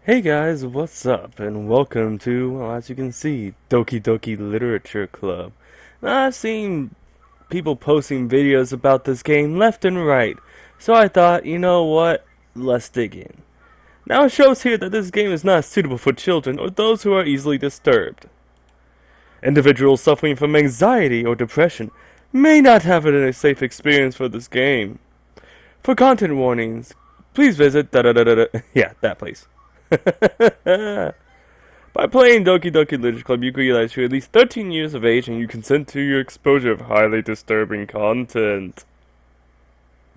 Hey guys, what's up? And welcome to, well, as you can see, Doki Doki Literature Club. Now, I've seen people posting videos about this game left and right, so I thought, you know what? Let's dig in. Now it shows here that this game is not suitable for children or those who are easily disturbed. Individuals suffering from anxiety or depression may not have a safe experience for this game. For content warnings, please visit da da da da. Yeah, that place. By playing Doki Doki Literature Club, you realize you're at least 13 years of age and you consent to your exposure of highly disturbing content.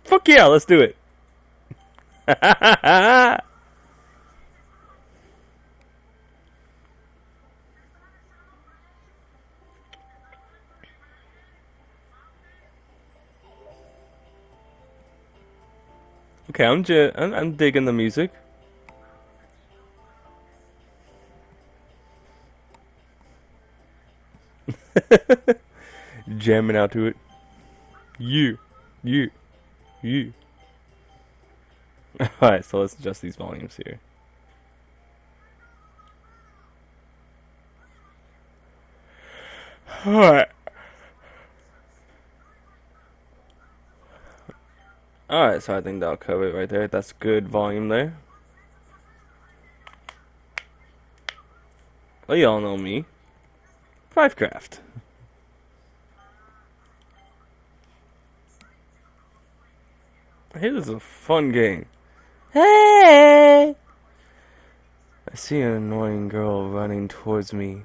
Fuck yeah, let's do it. Okay, I'm digging the music. Jamming out to it. You, you, you. Alright, so let's adjust these volumes here. Alright. Alright, so I think that'll cover it right there. That's good volume there. Well, y'all know me. Fivecraft. Hey, this is a fun game. Hey! I see an annoying girl running towards me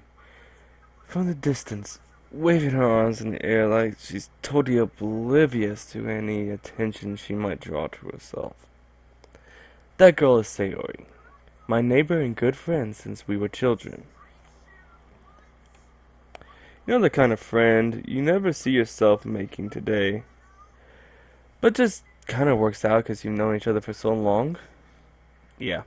from the distance, waving her arms in the air like she's totally oblivious to any attention she might draw to herself. That girl is Sayori, my neighbor and good friend since we were children. You know the kind of friend you never see yourself making today, but just kind of works out because you've known each other for so long? Yeah.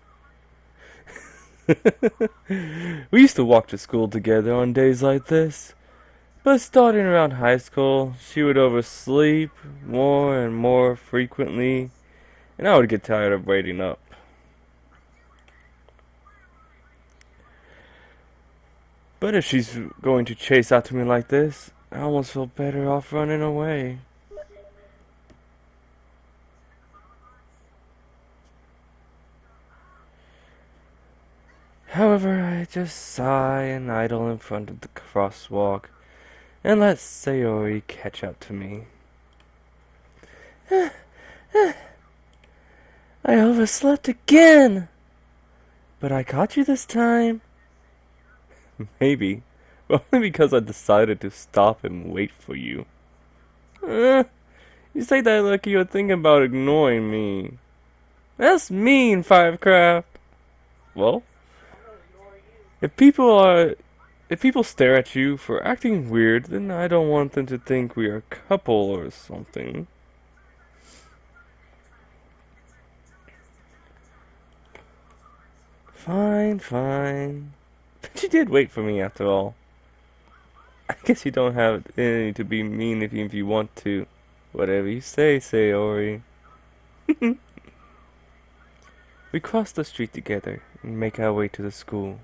We used to walk to school together on days like this. But starting around high school, she would oversleep more and more frequently, and I would get tired of waiting up. But if she's going to chase after me like this, I almost feel better off running away. However, I just sigh and idle in front of the crosswalk and let Sayori catch up to me. I overslept again! But I caught you this time. Maybe, but only because I decided to stop and wait for you. You say that like you're thinking about ignoring me. That's mean, Fivecraft. Well, if people stare at you for acting weird, then I don't want them to think we are a couple or something. Fine, fine. But you did wait for me after all. I guess you don't have any to be mean if you want to. Whatever you say, Sayori. We cross the street together and make our way to the school.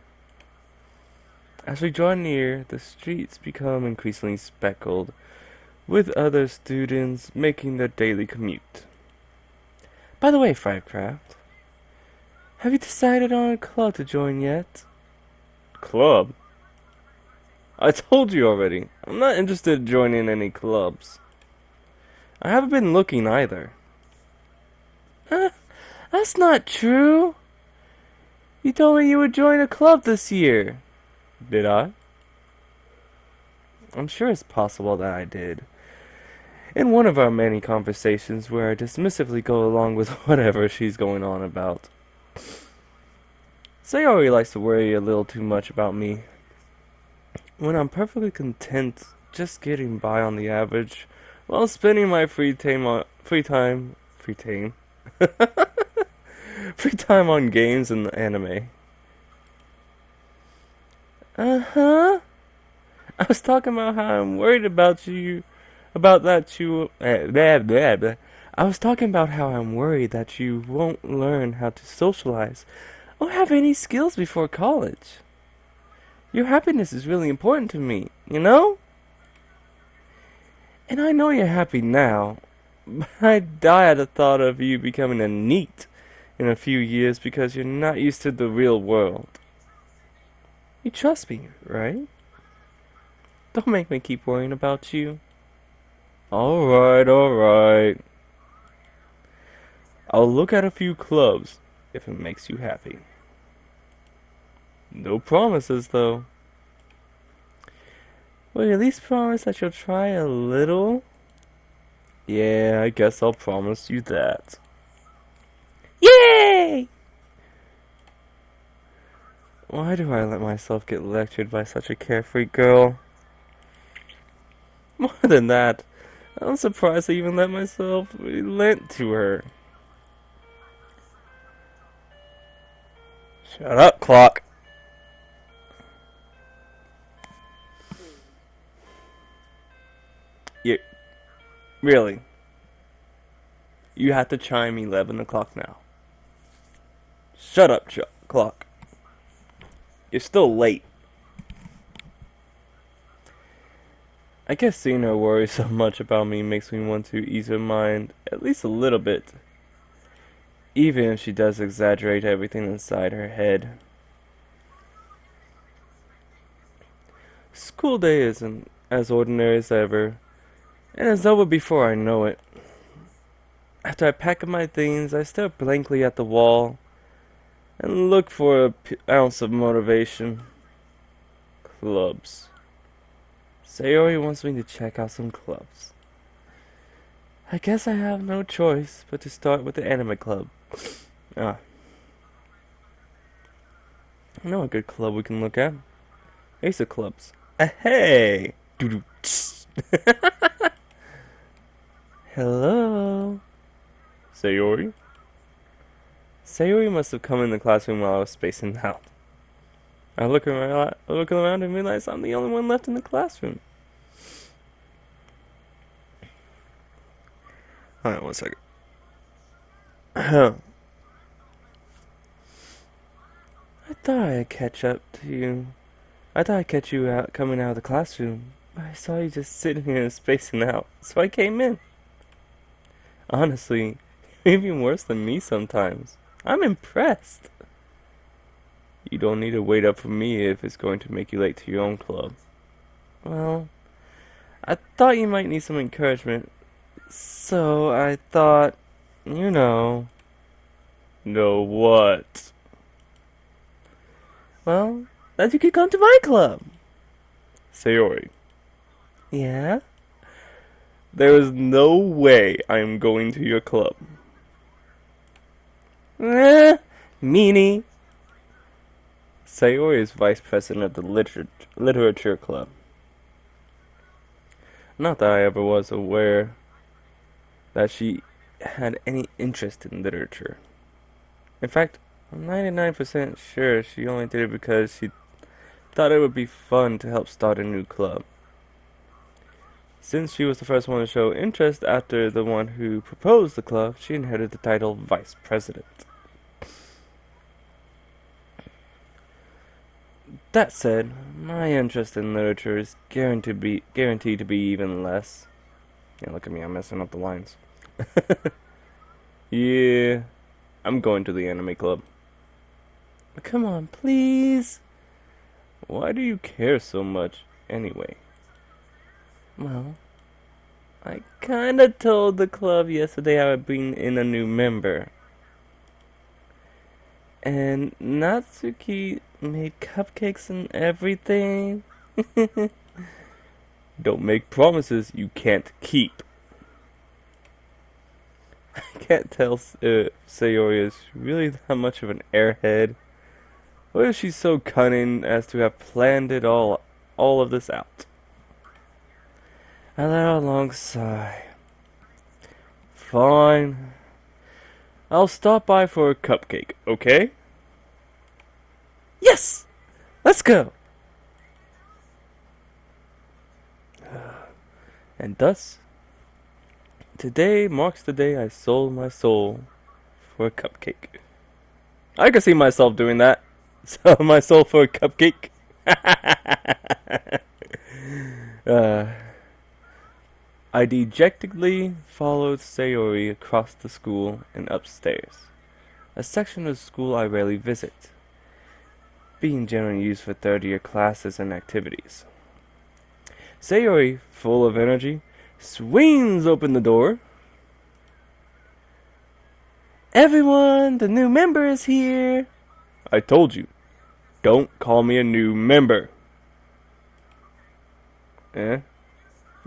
As we draw near, the streets become increasingly speckled, with other students making their daily commute. By the way, Fivecraft, have you decided on a club to join yet? Club? I told you already. I'm not interested in joining any clubs. I haven't been looking either. That's not true. You told me you would join a club this year. Did I? I'm sure it's possible that I did. In one of our many conversations where I dismissively go along with whatever she's going on about. Sayori likes to worry a little too much about me. When I'm perfectly content just getting by on the average while spending my free time on games and anime. Uh-huh. I was talking about how I'm worried about you, about that you, blah, blah, blah. I was talking about how I'm worried that you won't learn how to socialize or have any skills before college. Your happiness is really important to me, you know? And I know you're happy now, but I die at the thought of you becoming a NEET in a few years because you're not used to the real world. You trust me, right? Don't make me keep worrying about you. Alright, alright. I'll look at a few clubs if it makes you happy. No promises, though. Will you at least promise that you'll try a little? Yeah, I guess I'll promise you that. Yay! Why do I let myself get lectured by such a carefree girl? More than that, I'm surprised I even let myself relent to her. Shut up, clock. You, really? You have to chime 11 o'clock now. Shut up, clock. You're still late. I guess seeing her worry so much about me makes me want to ease her mind at least a little bit. Even if she does exaggerate everything inside her head. School day isn't as ordinary as ever, and it's over before I know it. After I pack up my things, I stare blankly at the wall and look for an ounce of motivation. Clubs. Sayori wants me to check out some clubs. I guess I have no choice but to start with the anime club. I know a good club we can look at. Ace of Clubs. Hey! Hello? Sayori? Sayori must have come in the classroom while I was spacing out. I look around and realize I'm the only one left in the classroom. Hold on 1 second. I thought I'd catch up to you. I thought I'd catch you out coming out of the classroom, but I saw you just sitting here and spacing out, so I came in. Honestly, you're even worse than me sometimes. I'm impressed. You don't need to wait up for me if it's going to make you late to your own club. Well, I thought you might need some encouragement, so I thought, you know. Know what? Well, that you could come to my club. Sayori. Yeah? There is no way I am going to your club. Meanie. Sayori is vice president of the literature club. Not that I ever was aware that she had any interest in literature. In fact, I'm 99% sure she only did it because she thought it would be fun to help start a new club. Since she was the first one to show interest after the one who proposed the club, she inherited the title Vice President. That said, my interest in literature is guaranteed to be even less. Yeah, look at me, I'm messing up the lines. Yeah, I'm going to the anime club. Come on, please. Why do you care so much, anyway? Well, I kinda told the club yesterday I would bring in a new member. And Natsuki made cupcakes and everything. Don't make promises you can't keep. I can't tell if Sayori is really that much of an airhead, or if she's so cunning as to have planned it all of this out. I let out a long sigh. Fine. I'll stop by for a cupcake, okay? Yes! Let's go! And thus, today marks the day I sold my soul for a cupcake. I can see myself doing that. Sell my soul for a cupcake. uh, I dejectedly followed Sayori across the school and upstairs, a section of school I rarely visit, being generally used for third-year classes and activities. Sayori, full of energy, swings open the door. Everyone, the new member is here. I told you, don't call me a new member.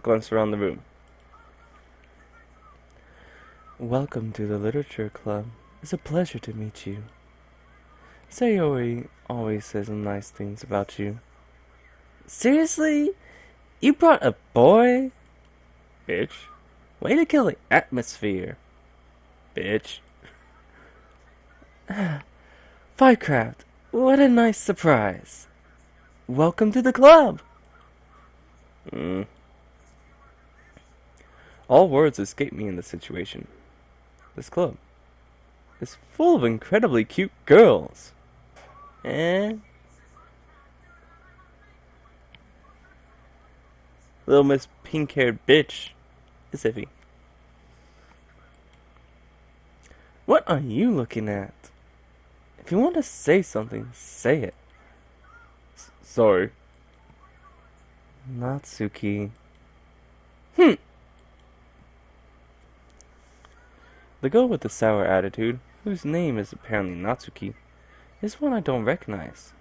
Glanced around the room. Welcome to the Literature Club. It's a pleasure to meet you. Sayori always says nice things about you. Seriously? You brought a boy? Bitch. Way to kill the atmosphere. Bitch. Firecraft, what a nice surprise. Welcome to the club. All words escape me in this situation. This club is full of incredibly cute girls. Little Miss Pink-haired bitch is iffy. What are you looking at? If you want to say something, say it. Sorry. Natsuki. The girl with the sour attitude, whose name is apparently Natsuki, is one I don't recognize.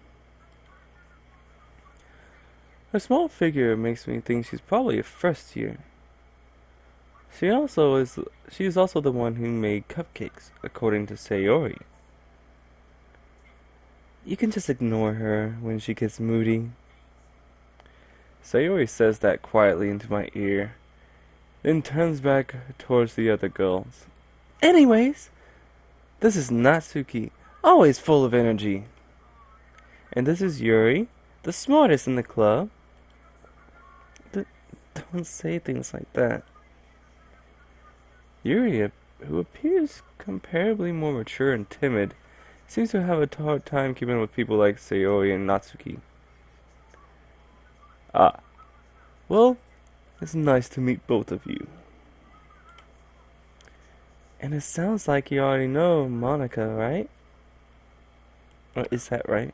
Her small figure makes me think she's probably a first year. She is also the one who made cupcakes, according to Sayori. You can just ignore her when she gets moody. Sayori says that quietly into my ear, then turns back towards the other girls. Anyways, this is Natsuki, always full of energy. And this is Yuri, the smartest in the club. Don't say things like that. Yuri, who appears comparably more mature and timid, seems to have a hard time keeping with people like Sayori and Natsuki. Well, it's nice to meet both of you. And it sounds like you already know Monica, right? Or is that right?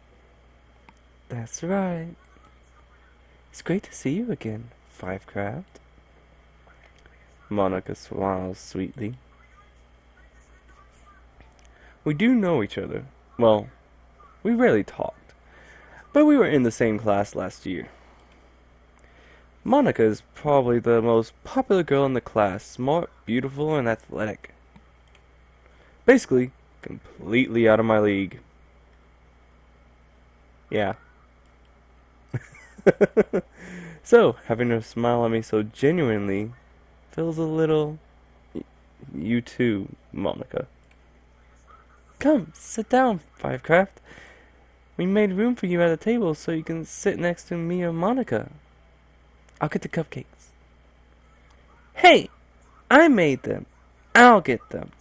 That's right. It's great to see you again, Fivecraft. Monica smiles sweetly. We do know each other. Well, we rarely talked, but we were in the same class last year. Monica is probably the most popular girl in the class, smart, beautiful, and athletic. Basically, completely out of my league. Yeah. So, having her smile at me so genuinely feels a little... You too, Monica. Come, sit down, Fivecraft. We made room for you at the table so you can sit next to me or Monica. I'll get the cupcakes. Hey! I made them. I'll get them.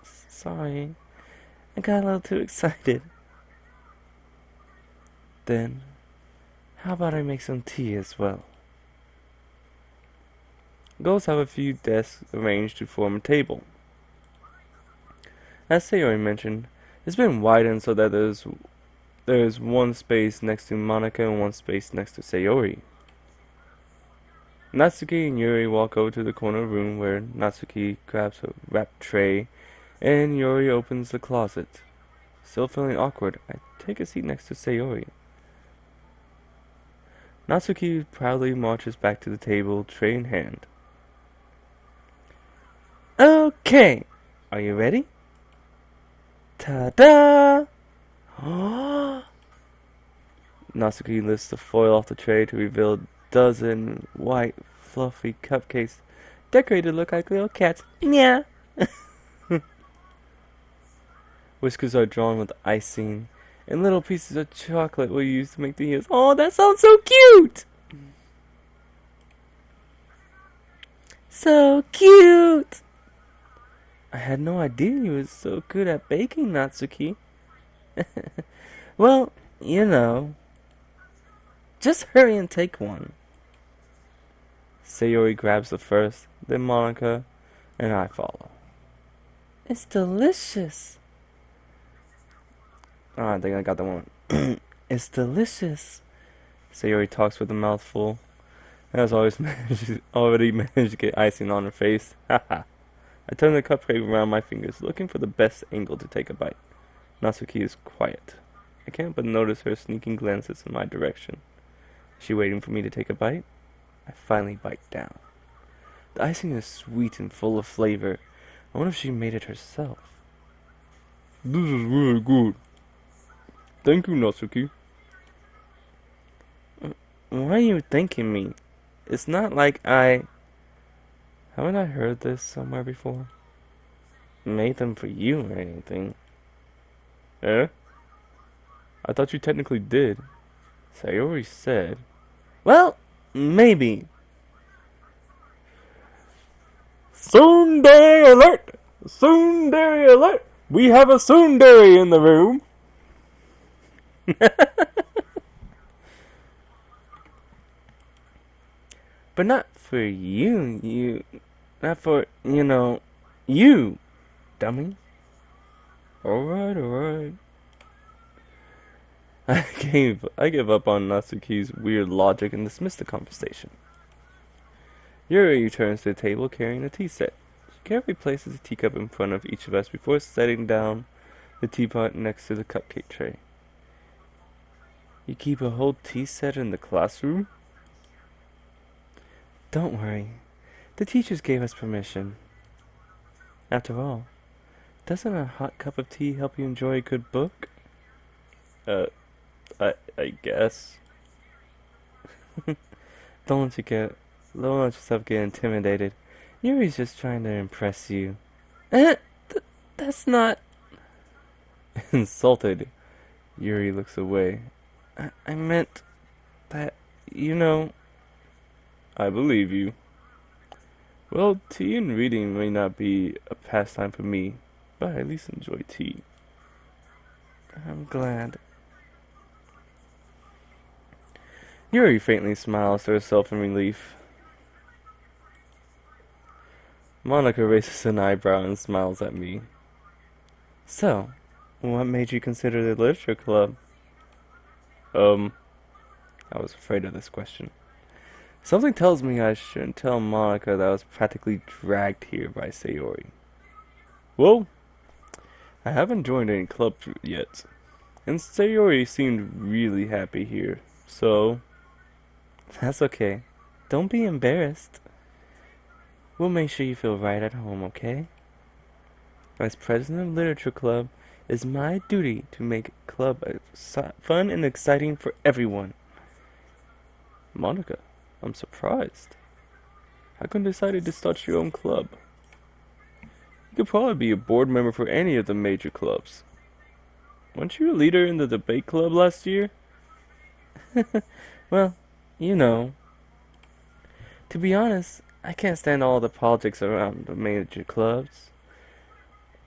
Sorry. I got a little too excited. Then, how about I make some tea as well? Girls have a few desks arranged to form a table. As Sayori mentioned, it's been widened so that there's one space next to Monica and one space next to Sayori. Natsuki and Yuri walk over to the corner room where Natsuki grabs a wrapped tray and Yuri opens the closet. Still feeling awkward, I take a seat next to Sayori. Natsuki proudly marches back to the table, tray in hand. Okay, are you ready? Ta-da! Natsuki lifts the foil off the tray to reveal a dozen white, fluffy cupcakes decorated to look like little cats. Yeah. Whiskers are drawn with icing, and little pieces of chocolate were used to make the ears. Oh, that sounds so cute! So cute! I had no idea you was so good at baking, Natsuki. Well, you know, just hurry and take one. Sayori grabs the first, then Monica, and I follow. It's delicious. Oh, I think I got the one. It's delicious. Sayori talks with a mouthful. As always, already managed to get icing on her face. Haha. I turn the cupcake around my fingers, looking for the best angle to take a bite. Natsuki is quiet. I can't but notice her sneaking glances in my direction. Is she waiting for me to take a bite? I finally bite down. The icing is sweet and full of flavor. I wonder if she made it herself. This is really good. Thank you, Natsuki. Why are you thanking me? It's not like I... Haven't I heard this somewhere before? Made them for you or anything. Eh? I thought you technically did. Sayori said. Well, maybe. Tsundere alert! Tsundere alert! We have a tsundere in the room! But not for you, not for, you, dummy. Alright. I gave up on Natsuki's weird logic and dismissed the conversation. Yuri returns to the table carrying a tea set. She carefully places a teacup in front of each of us before setting down the teapot next to the cupcake tray. You keep a whole tea set in the classroom? Don't worry. The teachers gave us permission. After all, doesn't a hot cup of tea help you enjoy a good book? I guess. Don't let yourself get intimidated. Yuri's just trying to impress you. That's not... Insulted, Yuri looks away. I meant that, I believe you. Well, tea and reading may not be a pastime for me, but I at least enjoy tea. I'm glad. Yuri faintly smiles to herself in relief. Monica raises an eyebrow and smiles at me. So, what made you consider the literature club? I was afraid of this question. Something tells me I shouldn't tell Monica that I was practically dragged here by Sayori. Well, I haven't joined any club yet, and Sayori seemed really happy here, so... That's okay. Don't be embarrassed. We'll make sure you feel right at home, okay? As president of Literature Club, it's my duty to make club fun and exciting for everyone. Monica, I'm surprised. How come you decided to start your own club? You could probably be a board member for any of the major clubs. Weren't you a leader in the debate club last year? Well, to be honest, I can't stand all the politics around the major clubs.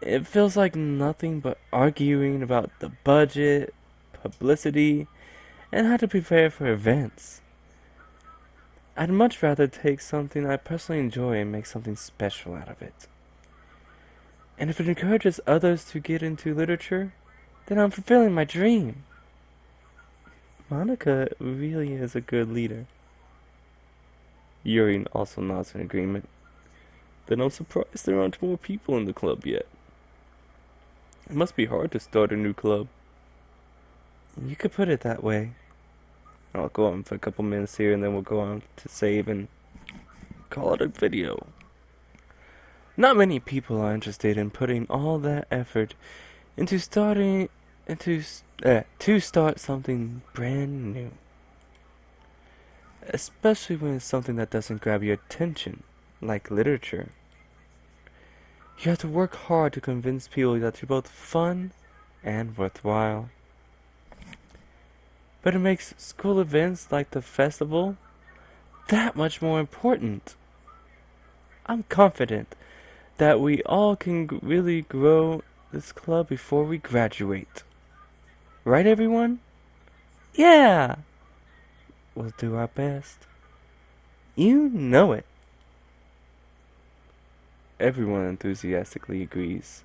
It feels like nothing but arguing about the budget, publicity, and how to prepare for events. I'd much rather take something I personally enjoy and make something special out of it. And if it encourages others to get into literature, then I'm fulfilling my dream. Monica really is a good leader. Yuri also nods in agreement. Then I'm surprised there aren't more people in the club yet. It must be hard to start a new club. You could put it that way. I'll go on for a couple minutes here and then we'll go on to save and call it a video. Not many people are interested in putting all that effort into to start something brand new. Especially when it's something that doesn't grab your attention, like literature. You have to work hard to convince people that you're both fun and worthwhile. But it makes school events like the festival that much more important. I'm confident that we all can really grow this club before we graduate. Right, everyone? Yeah! We'll do our best. You know it. Everyone enthusiastically agrees.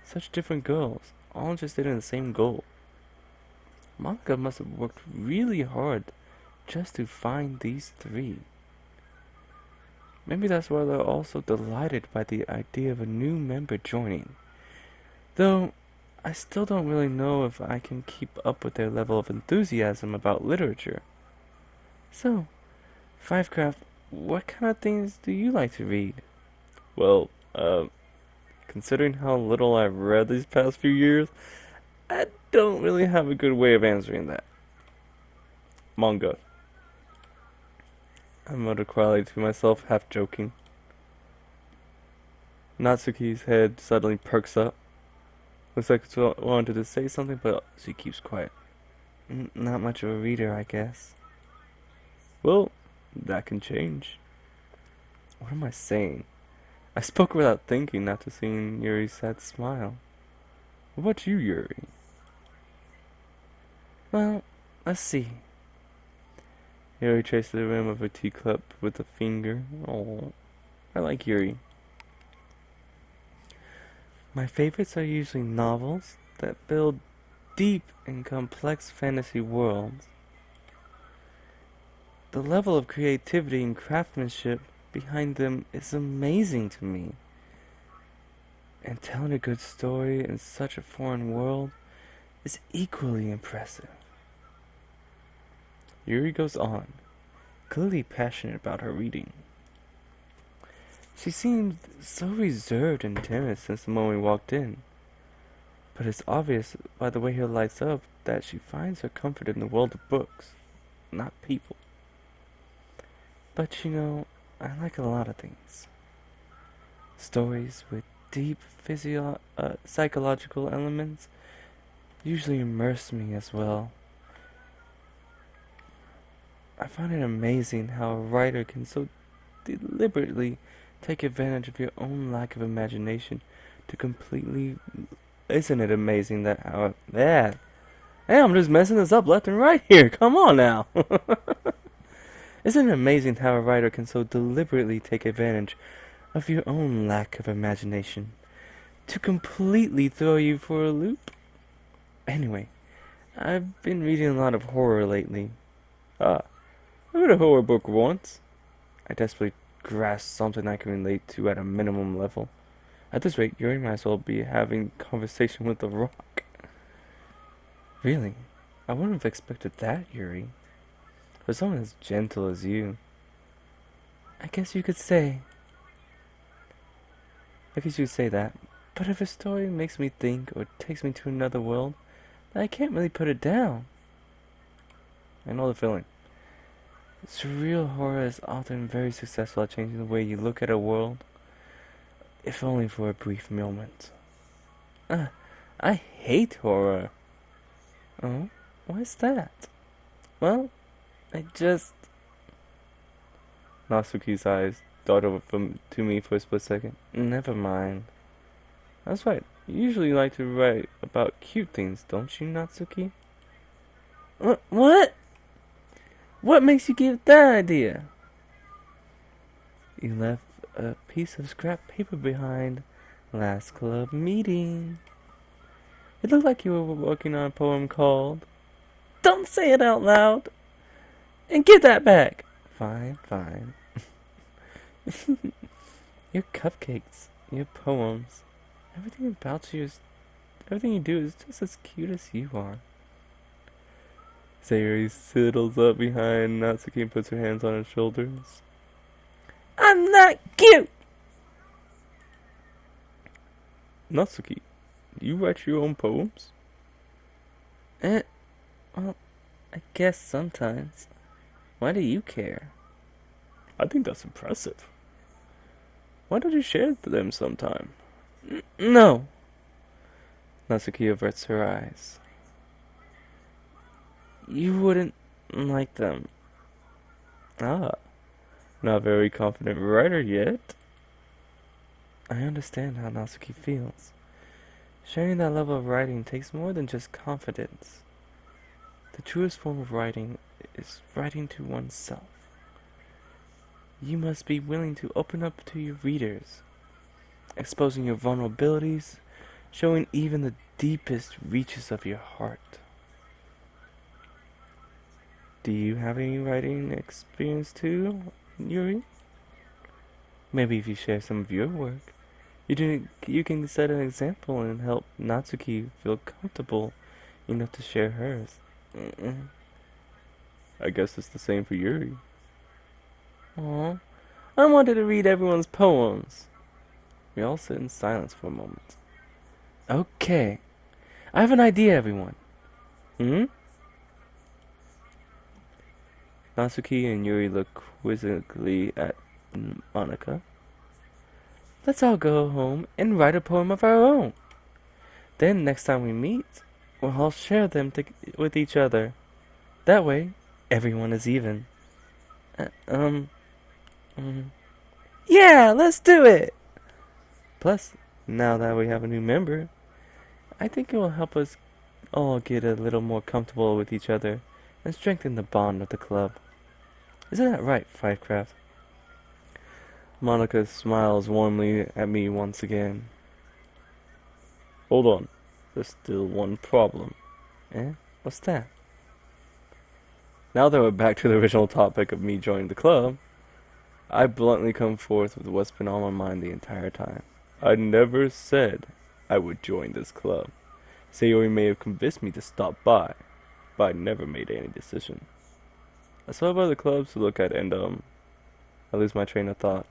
Such different girls, all interested in the same goal. Manga must have worked really hard just to find these three. Maybe that's why they're all so delighted by the idea of a new member joining. Though, I still don't really know if I can keep up with their level of enthusiasm about literature. So, Fivecraft, what kind of things do you like to read? Well, considering how little I've read these past few years, I don't really have a good way of answering that. Manga. I muttered quietly to myself, half joking. Natsuki's head suddenly perks up. Looks like she wanted to say something, but she keeps quiet. Not much of a reader, I guess. Well, that can change. What am I saying? I spoke without thinking after seeing Yuri's sad smile. What about you, Yuri? Well, let's see. Yuri traced the rim of her teacup with a finger. Oh, I like Yuri. My favorites are usually novels that build deep and complex fantasy worlds. The level of creativity and craftsmanship behind them is amazing to me. And telling a good story in such a foreign world is equally impressive. Yuri goes on, clearly passionate about her reading. She seemed so reserved and timid since the moment we walked in, but it's obvious by the way her lights up that she finds her comfort in the world of books, not people. But you know, I like a lot of things. Stories with deep psychological elements usually immerse me as well. I find it amazing how a writer can so deliberately take advantage of your own lack of imagination to completely... Isn't it amazing that how... Yeah. Hey, I'm just messing this up left and right here. Come on now. Isn't it amazing how a writer can so deliberately take advantage of your own lack of imagination to completely throw you for a loop? Anyway, I've been reading a lot of horror lately. I read a horror book once. I desperately grasped something I can relate to at a minimum level. At this rate, Yuri might as well be having conversation with the rock. Really? I wouldn't have expected that, Yuri. For someone as gentle as you. I guess you could say that. But if a story makes me think or takes me to another world, then I can't really put it down. I know the feeling. Surreal horror is often very successful at changing the way you look at a world, if only for a brief moment. I hate horror. Oh, why's that? Well, Natsuki's eyes darted over to me for a split second. Never mind. That's right. You usually like to write about cute things, don't you, Natsuki? What? What makes you give that idea? You left a piece of scrap paper behind last club meeting. It looked like you were working on a poem called... Don't say it out loud! And give that back! Fine. Your cupcakes, your poems, everything you do is just as cute as you are. Sayuri sidles up behind Natsuki and puts her hands on his shoulders. I'm not cute! Natsuki, do you write your own poems? Well, I guess sometimes. Why do you care? I think that's impressive. Why don't you share them sometime? No. Natsuki averts her eyes. You wouldn't like them. Not a very confident writer yet. I understand how Natsuki feels. Sharing that level of writing takes more than just confidence. The truest form of writing is writing to oneself. You must be willing to open up to your readers, exposing your vulnerabilities, showing even the deepest reaches of your heart. Do you have any writing experience too, Yuri? Maybe if you share some of your work, you can set an example and help Natsuki feel comfortable enough to share hers. I guess it's the same for Yuri. Aw, I wanted to read everyone's poems. We all sit in silence for a moment. Okay, I have an idea, everyone. Natsuki and Yuri look quizzically at Monica. Let's all go home and write a poem of our own. Then next time we meet, we'll all share them with each other. That way, everyone is even. Uh, um, Yeah, let's do it! Plus, now that we have a new member, I think it will help us all get a little more comfortable with each other and strengthen the bond of the club. Isn't that right, Fivecraft? Monica smiles warmly at me once again. Hold on, there's still one problem. Eh? What's that? Now that we're back to the original topic of me joining the club, I bluntly come forth with what's been on my mind the entire time. I never said I would join this club. Sayori may have convinced me to stop by, but I never made any decision. I still have other clubs to look at and, I lose my train of thought.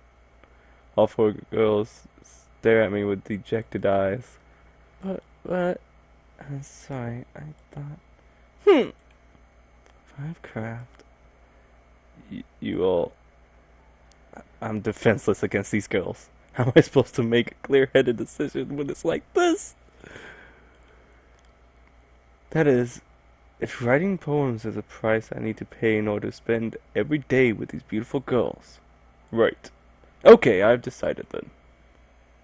All four girls stare at me with dejected eyes. But, I'm sorry, I thought... Fivecraft. You all... I'm defenseless against these girls. How am I supposed to make a clear-headed decision when it's like this? That is, if writing poems is a price I need to pay in order to spend every day with these beautiful girls. Right. Okay, I've decided then.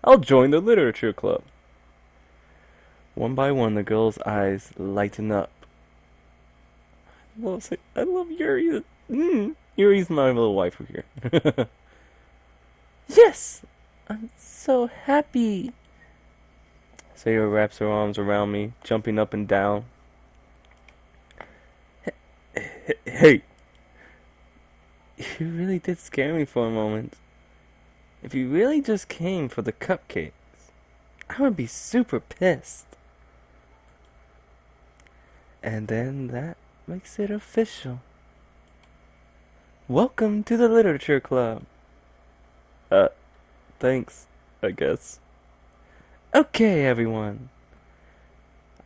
I'll join the literature club. One by one, the girls' eyes lighten up. I love Yuri. Yuri's my little waifu here. Yes! I'm so happy. Sayori wraps her arms around me, jumping up and down. Hey! You really did scare me for a moment. If you really just came for the cupcakes, I would be super pissed. And then that makes it official. Welcome to the literature club. Thanks, I guess. Okay, everyone.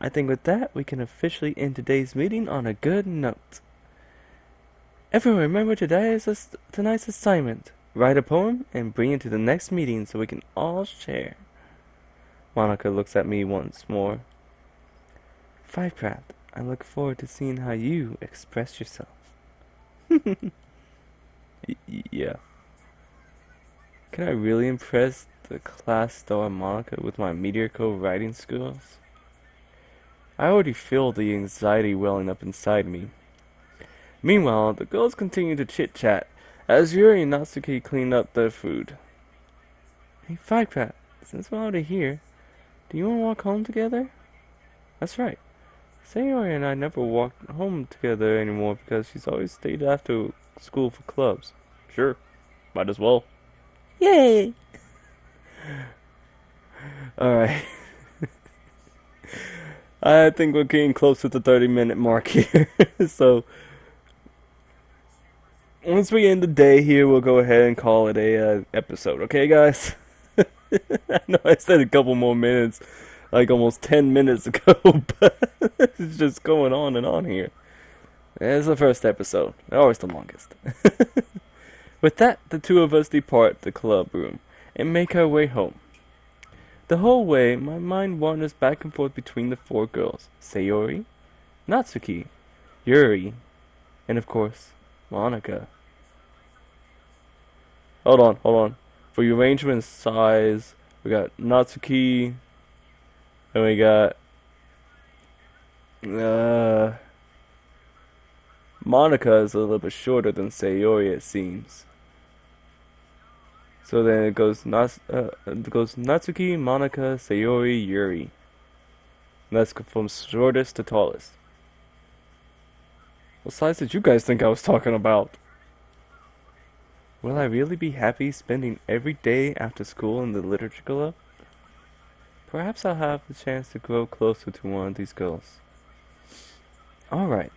I think with that, we can officially end today's meeting on a good note. Everyone remember tonight's assignment. Write a poem and bring it to the next meeting so we can all share. Monica looks at me once more. Fivecraft, I look forward to seeing how you express yourself. Yeah. Can I really impress the class star Monica with my mediocre writing skills? I already feel the anxiety welling up inside me. Meanwhile, the girls continue to chit-chat as Yuri and Natsuki clean up their food. Hey, Fivecraft, since we're already here, do you want to walk home together? That's right. Sayori and I never walk home together anymore because she's always stayed after school for clubs. Sure, might as well. Yay! Alright. I think we're getting close to the 30-minute mark here. So, once we end the day here, we'll go ahead and call it a episode. Okay, guys? I know I said a couple more minutes, like almost 10 minutes ago, but it's just going on and on here. It's the first episode. Always the longest. With that, the two of us depart the club room and make our way home. The whole way, my mind wanders back and forth between the four girls, Sayori, Natsuki, Yuri, and of course, Monica. Hold on. For your arrangement, size, We got Natsuki, and we got Monica is a little bit shorter than Sayori, it seems. So then it goes Natsuki, Monica, Sayori, Yuri. And that's from shortest to tallest. What size did you guys think I was talking about? Will I really be happy spending every day after school in the literature club? Perhaps I'll have the chance to grow closer to one of these girls. Alright.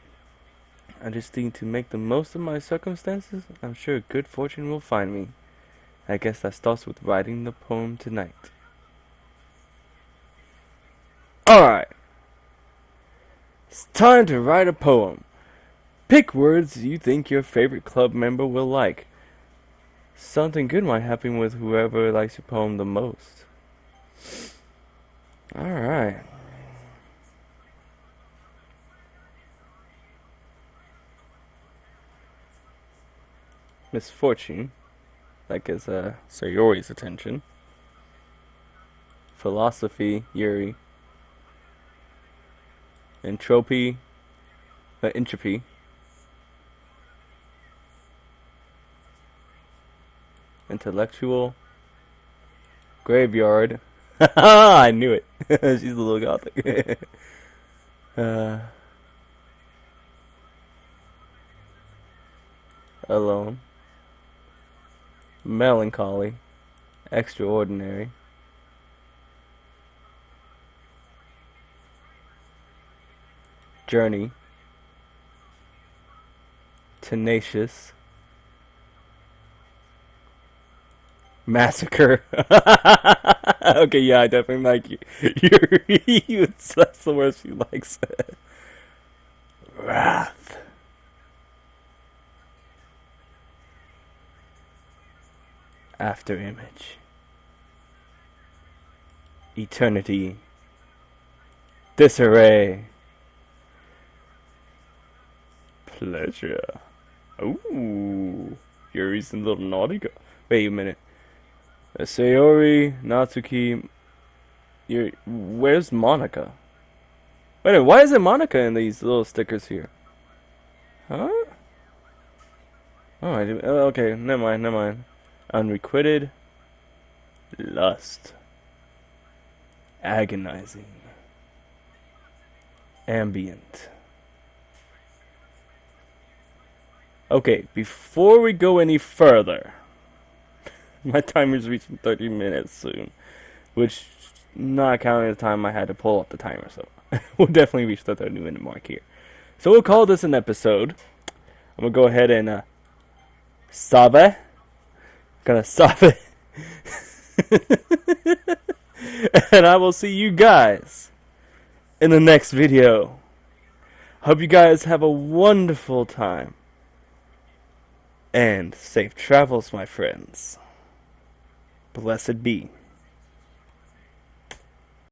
I just need to make the most of my circumstances. I'm sure good fortune will find me. I guess that starts with writing the poem tonight. Alright. It's time to write a poem. Pick words you think your favorite club member will like. Something good might happen with whoever likes your poem the most. Alright. Misfortune. That gets Sayori's attention. Philosophy, Yuri. Entropy. Entropy. Intellectual. Graveyard. I knew it. She's a little gothic. Alone. Melancholy. Extraordinary. Journey. Tenacious. Massacre. Okay, yeah, I definitely like you. That's the word she likes. Wrath. After image. Eternity. Disarray. Pleasure. Ooh. Yuri's a little naughty girl. Wait a minute. Sayori, Natsuki. Where's Monica? Wait a minute, why is it Monica in these little stickers here? Huh? Oh, okay, never mind. Unrequited. Lust. Agonizing. Ambient. Okay, before we go any further, my timer's reaching 30 minutes soon, which, not counting the time I had to pull up the timer, so we'll definitely reach the 30-minute mark here. So we'll call this an episode. I'm gonna go ahead and Sabe. Gonna stop it. And I will see you guys in the next video. Hope you guys have a wonderful time. And safe travels, my friends. Blessed be.